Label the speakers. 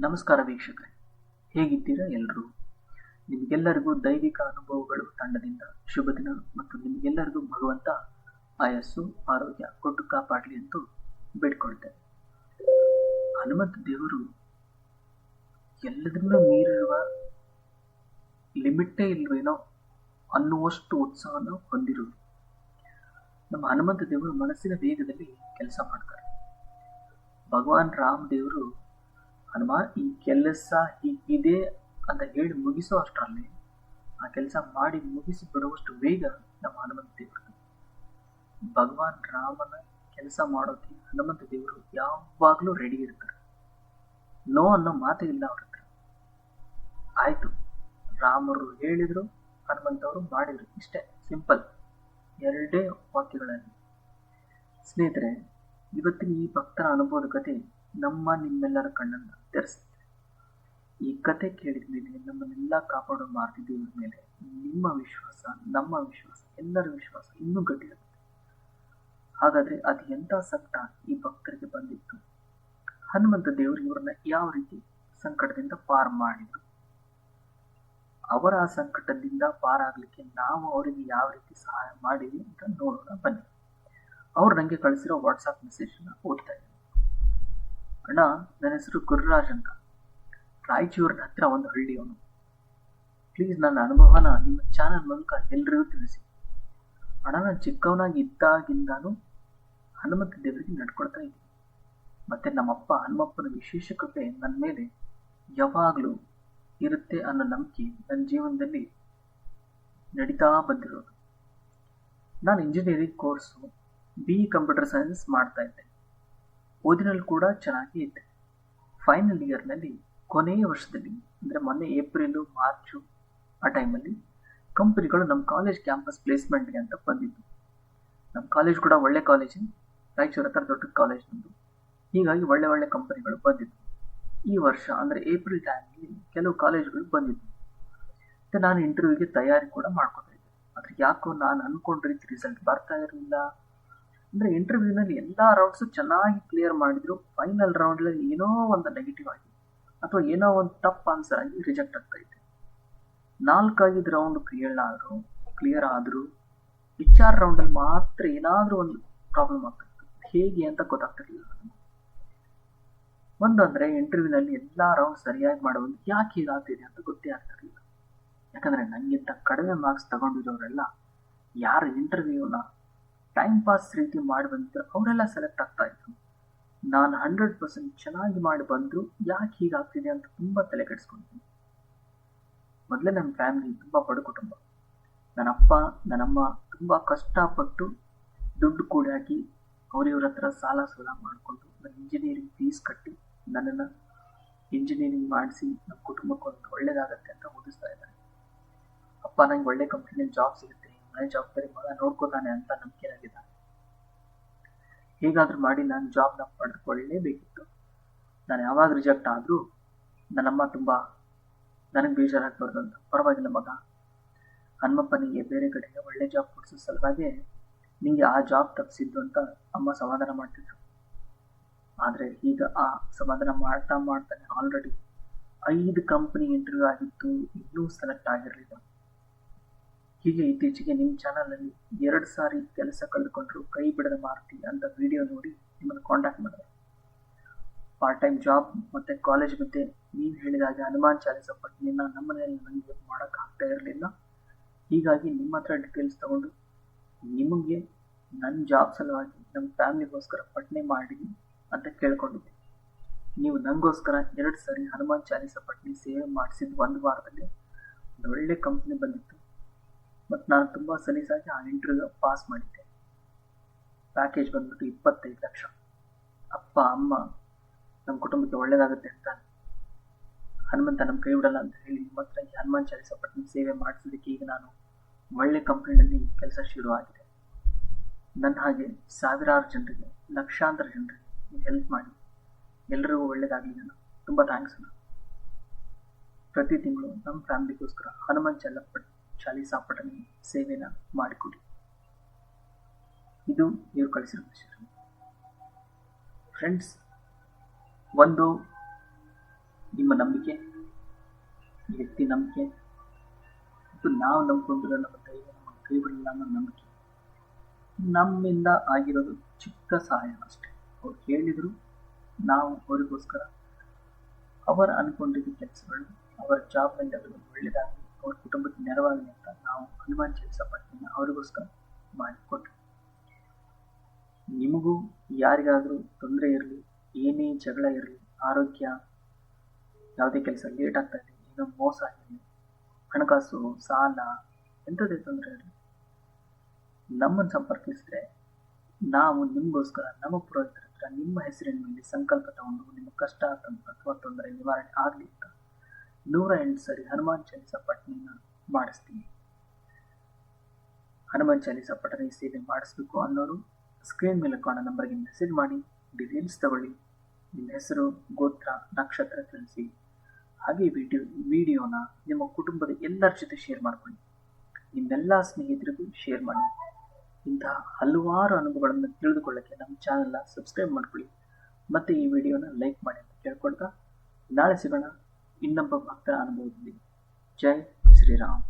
Speaker 1: ನಮಸ್ಕಾರ ವೀಕ್ಷಕರೇ, ಹೇಗಿದ್ದೀರಾ ಎಲ್ಲರೂ? ನಿಮಗೆಲ್ಲರಿಗೂ ದೈವಿಕ ಅನುಭವಗಳು ತಂಡದಿಂದ ಶುಭ ದಿನ ಮತ್ತು ನಿಮಗೆಲ್ಲರಿಗೂ ಭಗವಂತ ಆಯಸ್ಸು ಆರೋಗ್ಯ ಕೊಟ್ಟು ಕಾಪಾಡಲಿ ಎಂದು ಬೇಡ್ಕೊಳ್ತೇನೆ. ಹನುಮಂತ ದೇವರು ಎಲ್ಲದನ್ನೂ ಮೀರಿರುವ ಲಿಮಿಟೇ ಇಲ್ವೇನೋ ಅನ್ನುವಷ್ಟು ಉತ್ಸಾಹನ ಹೊಂದಿರುವುದು. ನಮ್ಮ ಹನುಮಂತ ದೇವರು ಮನಸ್ಸಿನ ವೇಗದಲ್ಲಿ ಕೆಲಸ ಮಾಡ್ತಾರೆ. ಭಗವಾನ್ ರಾಮ್ ದೇವರು ಹನುಮ ಈ ಕೆಲಸ ಹೀಗಿದೆ ಅಂತ ಹೇಳಿ ಮುಗಿಸೋ ಅಷ್ಟರಲ್ಲಿ ಆ ಕೆಲಸ ಮಾಡಿ ಮುಗಿಸಿ ಬಿಡುವಷ್ಟು ವೇಗ ನಮ್ಮ ಹನುಮಂತ ದೇವರು. ಭಗವಾನ್ ರಾಮನ ಕೆಲಸ ಮಾಡೋಕೆ ಹನುಮಂತ ದೇವರು ಯಾವಾಗ್ಲೂ ರೆಡಿ ಇರ್ತಾರೆ. ನೋ ಅನ್ನೋ ಮಾತೇ ಇಲ್ಲ ಅವ್ರ ಹತ್ರ. ಆಯ್ತು, ರಾಮರು ಹೇಳಿದ್ರು, ಹನುಮಂತವರು ಮಾಡಿದ್ರು, ಇಷ್ಟೇ ಸಿಂಪಲ್, ಎರಡೇ ವಾಕ್ಯಗಳಲ್ಲಿ. ಸ್ನೇಹಿತರೆ, ಇವತ್ತಿನ ಈ ಭಕ್ತರ ಅನುಭವದ ಕತೆ ನಿಮ್ಮೆಲ್ಲರ ಕಣ್ಣನ್ನ ತೆರೆಸುತ್ತೆ. ಈ ಕತೆ ಕೇಳಿದ ಮೇಲೆ ನಮ್ಮನ್ನೆಲ್ಲ ಕಾಪಾಡೋ ಮಾರ್ತಿ ದೇವರ ಮೇಲೆ ನಿಮ್ಮ ವಿಶ್ವಾಸ, ನಮ್ಮ ವಿಶ್ವಾಸ, ಎಲ್ಲರ ವಿಶ್ವಾಸ ಇನ್ನೂ ಗಟ್ಟಿಯಾಗುತ್ತೆ. ಹಾಗಾದ್ರೆ ಅದು ಎಂತ ಸಂಕಟ ಈ ಭಕ್ತರಿಗೆ ಬಂದಿತ್ತು? ಹನುಮಂತ ದೇವರು ಇವರನ್ನ ಯಾವ ರೀತಿ ಸಂಕಟದಿಂದ ಪಾರ್ ಮಾಡಿದ್ರು? ಅವರ ಆ ಸಂಕಟದಿಂದ ಪಾರಾಗ್ಲಿಕ್ಕೆ ನಾವು ಅವರಿಗೆ ಯಾವ ರೀತಿ ಸಹಾಯ ಮಾಡಿದ್ವಿ ಅಂತ ನೋಡೋಣ ಬನ್ನಿ. ಅವ್ರು ನಂಗೆ ಕಳಿಸಿರೋ ವಾಟ್ಸಾಪ್ ಮೆಸೇಜ್ ಓದ್ತಾ ಇದ್ದೀನಿ. ಅಣ್ಣ, ನನ್ನ ಹೆಸರು ಗುರುರಾಜ್ ಅಂತ, ರಾಯಚೂರಿನ ಹತ್ರ ಒಂದು ಹಳ್ಳಿಯವನು. ಪ್ಲೀಸ್ ನನ್ನ ಅನುಭವನ ನಿಮ್ಮ ಚಾನಲ್ ಮೂಲಕ ಎಲ್ರಿಗೂ ತಿಳಿಸಿ. ಅಣ್ಣ, ನಾನು ಚಿಕ್ಕವನಾಗಿ ಇದ್ದಾಗಿಂದಾನು ಹನುಮಂತ ದೇವರಿಗೆ ನಡ್ಕೊಳ್ತಾ ಇದ್ದೀನಿ. ಮತ್ತೆ ನಮ್ಮಪ್ಪ ಹನುಮಪ್ಪನ ವಿಶೇಷ ಕೃಪೆ ನನ್ನ ಮೇಲೆ ಯಾವಾಗಲೂ ಇರುತ್ತೆ ಅನ್ನೋ ನಂಬಿಕೆ ನನ್ನ ಜೀವನದಲ್ಲಿ ನಡೀತಾ ಬಂದಿರೋದು. ನಾನು engineering course BE computer science ಮಾಡ್ತಾ ಇದ್ದೆ. ಓದಿನಲ್ಲಿ ಕೂಡ ಚೆನ್ನಾಗಿ ಇದ್ದೆ. ಫೈನಲ್ ಇಯರ್ನಲ್ಲಿ ಕೊನೆಯ ವರ್ಷದಲ್ಲಿ, ಅಂದರೆ ಮೊನ್ನೆ ಏಪ್ರಿಲು ಮಾರ್ಚು ಆ ಟೈಮಲ್ಲಿ ಕಂಪನಿಗಳು ನಮ್ಮ ಕಾಲೇಜ್ ಕ್ಯಾಂಪಸ್ ಪ್ಲೇಸ್ಮೆಂಟ್ಗೆ ಅಂತ ಬಂದಿದ್ದು. ನಮ್ಮ ಕಾಲೇಜ್ ಕೂಡ ಒಳ್ಳೆ ಕಾಲೇಜ್, ರಾಯಚೂರು ಹತ್ರ ದೊಡ್ಡ ಕಾಲೇಜ್ ನಮ್ಮದು. ಹೀಗಾಗಿ ಒಳ್ಳೆ ಒಳ್ಳೆ ಕಂಪನಿಗಳು ಬಂದಿದ್ದು. ಈ ವರ್ಷ ಅಂದರೆ ಏಪ್ರಿಲ್ ಟೈಮಲ್ಲಿ ಕೆಲವು ಕಾಲೇಜ್ಗಳು ಬಂದಿದ್ದು. ಮತ್ತು ನಾನು ಇಂಟರ್ವ್ಯೂಗೆ ತಯಾರಿ ಕೂಡ ಮಾಡ್ಕೊತಾ ಇದ್ದೆ. ಆದರೆ ಯಾಕೋ ನಾನು ಅಂದ್ಕೊಂಡ ರೀತಿ ರಿಸಲ್ಟ್ ಬರ್ತಾ ಇರಲಿಲ್ಲ. ಅಂದರೆ ಇಂಟರ್ವ್ಯೂನಲ್ಲಿ ಎಲ್ಲ ರೌಂಡ್ಸು ಚೆನ್ನಾಗಿ ಕ್ಲಿಯರ್ ಮಾಡಿದ್ರು, ಫೈನಲ್ ರೌಂಡ್ನಲ್ಲಿ ಏನೋ ಒಂದು ನೆಗೆಟಿವ್ ಆಗಿ ಅಥವಾ ಏನೋ ಒಂದು ತಪ್ಪು ಆನ್ಸರ್ ಆಗಿ ರಿಜೆಕ್ಟ್ ಆಗ್ತಾ ಇತ್ತು. 4-5 ರೌಂಡ್ ಕ್ಲಿಯರ್ ಆದರೂ HR ರೌಂಡಲ್ಲಿ ಮಾತ್ರ ಏನಾದರೂ ಒಂದು ಪ್ರಾಬ್ಲಮ್ ಆಗ್ತಿತ್ತು. ಹೇಗೆ ಅಂತ ಗೊತ್ತಾಗ್ತಿರ್ಲಿಲ್ಲ ನನಗೆ. ಒಂದಂದರೆ ಇಂಟರ್ವ್ಯೂನಲ್ಲಿ ಎಲ್ಲ ರೌಂಡ್ ಸರಿಯಾಗಿ ಮಾಡೋದು ಯಾಕೆ ಹೀಗಾಗ್ತಿದೆ ಅಂತ ಗೊತ್ತೇ ಆಗ್ತಿರ್ಲಿಲ್ಲ. ಯಾಕಂದರೆ ನನಗಿಂತ ಕಡಿಮೆ ಮಾರ್ಕ್ಸ್ ತಗೊಂಡಿರೋರೆಲ್ಲ ಯಾರು ಇಂಟರ್ವ್ಯೂನ ಟೈಮ್ ಪಾಸ್ ರೀತಿ ಮಾಡಿ ಬಂದಿದ್ರು ಅವರೆಲ್ಲ ಸೆಲೆಕ್ಟ್ ಆಗ್ತಾ ಇದ್ರು. ನಾನು 100% ಚೆನ್ನಾಗಿ ಮಾಡಿ ಬಂದರೂ ಯಾಕೆ ಹೀಗಾಗ್ತಿದೆ ಅಂತ ತುಂಬ ತಲೆ ಕೆಡಿಸ್ಕೊಂಡಿದ್ದೀನಿ. ಮೊದಲೇ ನನ್ನ ಫ್ಯಾಮಿಲಿ ತುಂಬ ಬಡ ಕುಟುಂಬ. ನನ್ನಪ್ಪ ನನ್ನಮ್ಮ ತುಂಬ ಕಷ್ಟಪಟ್ಟು ದುಡ್ಡು ಕೂಡಾಕಿ ಅವರಿವ್ರ ಹತ್ರ ಸಾಲ ಮಾಡಿಕೊಂಡು ನನ್ನ ಇಂಜಿನಿಯರಿಂಗ್ ಫೀಸ್ ಕಟ್ಟಿ ನನ್ನನ್ನು ಇಂಜಿನಿಯರಿಂಗ್ ಮಾಡಿಸಿ ನಮ್ಮ ಕುಟುಂಬಕ್ಕೆ ಒಂದು ಒಳ್ಳೇದಾಗತ್ತೆ ಅಂತ ಓದಿಸ್ತಾ ಇದ್ದಾರೆ. ಅಪ್ಪ ನಂಗೆ ಒಳ್ಳೆ ಕಂಪ್ನಿಯಲ್ಲಿ ಜಾಬ್ ಸಿಗುತ್ತೆ, ಮನೆ ಜವಾಬ್ದಾರಿ ಮಗ ನೋಡ್ಕೋತಾನೆ ಅಂತ ನಂಬಿಕೆಯಾಗಿದ್ದಾನೆ. ಹೇಗಾದ್ರೂ ಮಾಡಿ ನಾನು ಜಾಬ್ನ ಪಡೆದುಕೊಳ್ಳಲೇಬೇಕಿತ್ತು. ನಾನು ಯಾವಾಗ ರಿಜೆಕ್ಟ್ ಆದರೂ ನನ್ನಮ್ಮ ತುಂಬ ನನಗೆ ಬೇಜಾರಾಗ್ಬಾರ್ದು ಅಂತ, ಪರವಾಗಿಲ್ಲ ಮಗ, ಹನುಮಪ್ಪನಿಗೆ ಬೇರೆ ಕಡೆಗೆ ಒಳ್ಳೆ ಜಾಬ್ ಕೊಡಿಸೋ ಸಲುವಾಗಿ ನಿಮಗೆ ಆ ಜಾಬ್ ತಪ್ಪಿಸಿದ್ದು ಅಂತ ಅಮ್ಮ ಸಮಾಧಾನ ಮಾಡ್ತಿದ್ರು. ಆದರೆ ಈಗ ಆ ಸಮಾಧಾನ ಮಾಡ್ತಾನೆ ಆಲ್ರೆಡಿ 5 ಕಂಪನಿ ಇಂಟರ್ವ್ಯೂ ಆಗಿತ್ತು, ಇನ್ನೂ ಸೆಲೆಕ್ಟ್ ಆಗಿರಲಿಲ್ಲ. ಹೀಗೆ ಇತ್ತೀಚೆಗೆ ನಿಮ್ಮ ಚಾನಲಲ್ಲಿ 2 ಸಾರಿ ಕೆಲಸ ಕಳೆದುಕೊಂಡ್ರು ಕೈ ಬಿಡದ ಮಾರ್ತಿ ಅಂತ ವಿಡಿಯೋ ನೋಡಿ ನಿಮ್ಮನ್ನು ಕಾಂಟ್ಯಾಕ್ಟ್ ಮಾಡಿದೆ. ಪಾರ್ಟ್ ಟೈಮ್ ಜಾಬ್ ಮತ್ತು ಕಾಲೇಜ್ ಮಧ್ಯೆ ನೀವು ಹೇಳಿದಾಗ ಹನುಮಾನ್ ಚಾಲಿಸ ಪಠಣೆಯನ್ನು ನಮ್ಮನೆಯಲ್ಲಿ ನನಗೆ ಮಾಡೋಕ್ಕಾಗ್ತಾ ಇರಲಿಲ್ಲ. ಹೀಗಾಗಿ ನಿಮ್ಮ ಹತ್ರ ಡೀಟೇಲ್ಸ್ ತಗೊಂಡು ನಿಮಗೆ ನನ್ನ ಜಾಬ್ ಸಲುವಾಗಿ ನಮ್ಮ ಫ್ಯಾಮಿಲಿಗೋಸ್ಕರ ಪಠಣೆ ಮಾಡಿ ಅಂತ ಕೇಳ್ಕೊಂಡಿದ್ದೆ. ನೀವು ನನಗೋಸ್ಕರ 2 ಸಾರಿ ಹನುಮಾನ್ ಚಾಲಿಸ ಪಠಣೆ ಸೇವೆ ಮಾಡಿಸಿದ್ದು 1 ವಾರದಲ್ಲಿ ಒಂದು ಒಳ್ಳೆ ಕಂಪ್ನಿ ಬಂದಿತ್ತು. ಮತ್ತು ನಾನು ತುಂಬ ಸಲೀಸಾಗಿ ಆ ಇಂಟರ್ವ್ಯೂ ಪಾಸ್ ಮಾಡಿದ್ದೆ. ಪ್ಯಾಕೇಜ್ ಬಂದ್ಬಿಟ್ಟು 25 ಲಕ್ಷ. ಅಪ್ಪ ಅಮ್ಮ ನಮ್ಮ ಕುಟುಂಬಕ್ಕೆ ಒಳ್ಳೇದಾಗುತ್ತೆ ಅಂತ ಹನುಮಂತ ನಮ್ಮ ಕೈ ಬಿಡಲ್ಲ ಅಂತ ಹೇಳಿ ನಿಮ್ಮ ಹತ್ರ ಈ ಹನುಮಾನ್ ಚಾಲಿಸ ಪಠಣೆ ಸೇವೆ ಮಾಡಿಸೋದಕ್ಕೆ ಈಗ ನಾನು ಒಳ್ಳೆ ಕಂಪ್ನಿಯಲ್ಲಿ ಕೆಲಸ ಶುರುವಾಗಿದೆ. ನನ್ನ ಹಾಗೆ ಸಾವಿರಾರು ಜನರಿಗೆ, ಲಕ್ಷಾಂತರ ಜನರಿಗೆ ನೀವು ಹೆಲ್ಪ್ ಮಾಡಿ ಎಲ್ರಿಗೂ ಒಳ್ಳೇದಾಗಲಿ. ನಾನು ತುಂಬ ಥ್ಯಾಂಕ್ಸ್ ಅಣ್ಣ. ಪ್ರತಿ ತಿಂಗಳು ನಮ್ಮ ಫ್ಯಾಮಿಲಿಗೋಸ್ಕರ ಹನುಮಾನ್ ಚಾಲಿಸ ಪಠಣೆ ಸೇವೆನ ಮಾಡಿಕೊಡಿ. ಇದು ನೀವು ಕಳಿಸಿರೋ ಮೆಸೇಜ್. ಫ್ರೆಂಡ್ಸ್, ಒಂದು ನಿಮ್ಮ ನಂಬಿಕೆ, ಈ ವ್ಯಕ್ತಿ ನಂಬಿಕೆ ಮತ್ತು ನಾವು ನಂಬ್ಕೊಂಡಿರೋ ನಮ್ಮ ದೈವ ನಮ್ಮ ಕೈ ಬಿಡಲ್ಲ ಅನ್ನೋ ನಂಬಿಕೆ, ನಮ್ಮಿಂದ ಆಗಿರೋದು ಚಿಕ್ಕ ಸಹಾಯ ಅಷ್ಟೇ. ಅವ್ರು ಕೇಳಿದ್ರು ನಾವು ಅವರಿಗೋಸ್ಕರ ಅವರ ಅನ್ಕೊಂಡಿದ್ದ ಕೆಲಸಗಳು, ಅವರ ಜಾಬ್ನಲ್ಲಿ ಅದು ಒಳ್ಳೆಯದಾಗಲಿ, ಅವ್ರ ಕುಟುಂಬಕ್ಕೆ ನೆರವಾಗಲಿ ಅಂತ ನಾವು ಹನುಮಾನ್ ಚಾಲಿಸ ಪಠಣೆಯನ್ನು ಅವರಿಗೋಸ್ಕರ ಮಾಡಿಕೊಟ್ರು. ನಿಮಗೂ ಯಾರಿಗಾದರೂ ತೊಂದರೆ ಇರಲಿ, ಏನೇ ಜಗಳ ಇರಲಿ, ಆರೋಗ್ಯ, ಯಾವುದೇ ಕೆಲಸ ಲೇಟ್ ಆಗ್ತಾ ಇದೆ, ಏನೋ ಮೋಸ ಆಗಿರಲಿ, ಹಣಕಾಸು, ಸಾಲ, ಎಂಥದೇ ತೊಂದರೆ ಇರಲಿ, ನಮ್ಮನ್ನು ಸಂಪರ್ಕಿಸಿದ್ರೆ ನಾವು ನಿಮಗೋಸ್ಕರ ನಮ್ಮ ಪುರೋಹಿತರ ಹತ್ರ ನಿಮ್ಮ ಹೆಸರಿನ ಮೇಲೆ ಸಂಕಲ್ಪ ತಗೊಂಡು ನಿಮ್ಮ ಕಷ್ಟ ಅಥವಾ ತೊಂದರೆ ನಿವಾರಣೆ ಆಗಲಿ ಅಂತ 108 ಸರಿ ಹನುಮಾನ್ ಚಾಲಿಸ ಪಠಣೆಯನ್ನು ಮಾಡಿಸ್ತೀವಿ. ಹನುಮಾನ್ ಚಾಲಿಸ ಪಠಣೆ ಸೇವೆ ಮಾಡಿಸ್ಬೇಕು ಅನ್ನೋರು ಸ್ಕ್ರೀನ್ ಮೇಲೆ ಕಾಣೋ ನಂಬರ್ಗೆ ಮೆಸೇಜ್ ಮಾಡಿ, ಡೀಟೇಲ್ಸ್ ತಗೊಳ್ಳಿ, ನಿಮ್ಮ ಹೆಸರು, ಗೋತ್ರ, ನಕ್ಷತ್ರ ತಿಳಿಸಿ. ಹಾಗೆ ವಿಡಿಯೋನ ನಿಮ್ಮ ಕುಟುಂಬದ ಎಲ್ಲರ ಜೊತೆ ಶೇರ್ ಮಾಡ್ಕೊಳ್ಳಿ, ನಿಮ್ಮೆಲ್ಲ ಸ್ನೇಹಿತರಿಗೂ ಶೇರ್ ಮಾಡಿ. ಇಂತಹ ಹಲವಾರು ಅನುಭವಗಳನ್ನು ತಿಳಿದುಕೊಳ್ಳಕ್ಕೆ ನಮ್ಮ ಚಾನೆಲ್ನ ಸಬ್ಸ್ಕ್ರೈಬ್ ಮಾಡ್ಕೊಳ್ಳಿ ಮತ್ತು ಈ ವಿಡಿಯೋನ ಲೈಕ್ ಮಾಡಿ ಅಂತ ಕೇಳ್ಕೊಳ್ತಾ ನಾಳೆ ಸಿಗೋಣ ಇನ್ನೊಬ್ಬ ಭಕ್ತರ ಅನುಭವದಲ್ಲಿ. ಜೈ ಶ್ರೀರಾಮ್.